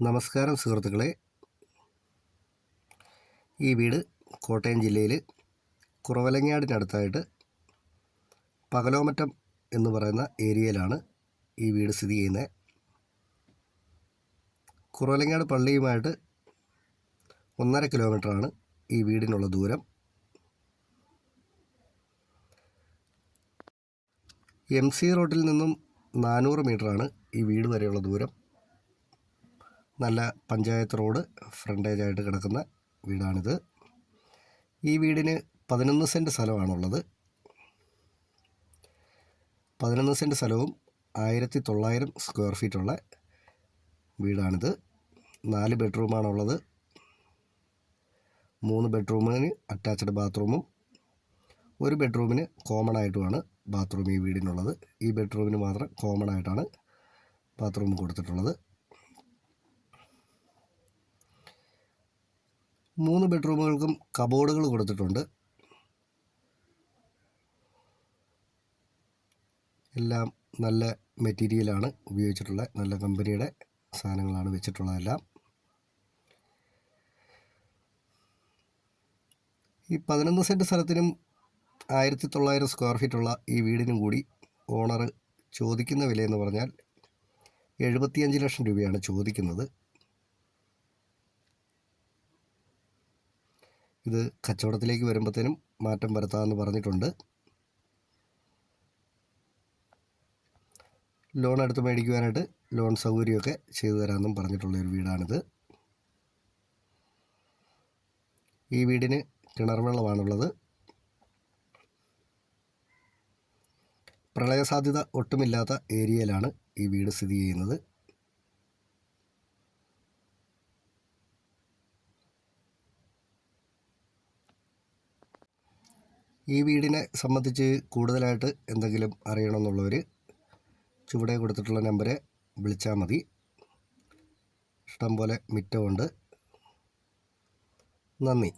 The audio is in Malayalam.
നമസ്കാരം സുഹൃത്തുക്കളെ. ഈ വീട് കോട്ടയം ജില്ലയിൽ കുറവലങ്ങാടിനടുത്തായിട്ട് പകലോമറ്റം എന്ന് പറയുന്ന ഏരിയയിലാണ് ഈ വീട് സ്ഥിതി ചെയ്യുന്നത്. കുറവലങ്ങാട് പള്ളിയുമായിട്ട് 1.5 കിലോമീറ്ററാണ് ഈ വീടിനുള്ള ദൂരം. MC റോഡിൽ നിന്നും 400 മീറ്ററാണ് ഈ വീട് വരെയുള്ള ദൂരം. നല്ല പഞ്ചായത്ത് റോഡ് ഫ്രണ്ടേജായിട്ട് കിടക്കുന്ന വീടാണിത്. ഈ വീടിന് 11 സെൻറ്റ് സ്ഥലമാണുള്ളത്. 11 സെൻറ്റ് സ്ഥലവും 1900 സ്ക്വയർ ഫീറ്റുള്ള വീടാണിത്. 4 ബെഡ്റൂമാണുള്ളത്. 3 ബെഡ്റൂമിന് അറ്റാച്ച്ഡ് ബാത്റൂമും 1 ബെഡ്റൂമിന് കോമൺ ആയിട്ടുമാണ് ബാത്റൂം ഈ വീടിനുള്ളത്. ഈ ബെഡ്റൂമിന് മാത്രം കോമൺ ആയിട്ടാണ് ബാത്റൂം കൊടുത്തിട്ടുള്ളത്. 3 ബെഡ്റൂമുകൾക്കും കബോർഡുകൾ കൊടുത്തിട്ടുണ്ട്. എല്ലാം നല്ല മെറ്റീരിയലാണ് ഉപയോഗിച്ചിട്ടുള്ള, നല്ല കമ്പനിയുടെ സാധനങ്ങളാണ് വെച്ചിട്ടുള്ളതെല്ലാം. ഈ 11 സെൻറ്റ് സ്ഥലത്തിനും 1900 സ്ക്വയർ ഫീറ്റുള്ള ഈ വീടിനും കൂടി ഓണർ ചോദിക്കുന്ന വിലയെന്ന് പറഞ്ഞാൽ 75 ലക്ഷം രൂപയാണ് ചോദിക്കുന്നത്. ഇത് കച്ചവടത്തിലേക്ക് വരുമ്പോഴത്തേനും മാറ്റം വരുത്താമെന്ന് പറഞ്ഞിട്ടുണ്ട്. ലോൺ എടുത്ത് മേടിക്കുവാനായിട്ട് ലോൺ സൗകര്യമൊക്കെ ചെയ്തു തരാമെന്നും പറഞ്ഞിട്ടുള്ളൊരു വീടാണിത്. ഈ വീടിന് കിണർ വെള്ളമാണുള്ളത്. പ്രളയസാധ്യത ഒട്ടുമില്ലാത്ത ഏരിയയിലാണ് ഈ വീട് സ്ഥിതി ചെയ്യുന്നത്. ഈ വീടിനെ സംബന്ധിച്ച് കൂടുതലായിട്ട് എന്തെങ്കിലും അറിയണമെന്നുള്ളവർ ചുവടെ കൊടുത്തിട്ടുള്ള നമ്പറെ വിളിച്ചാൽ മതി. ഇഷ്ടംപോലെ മിറ്റമുണ്ട്. നന്ദി.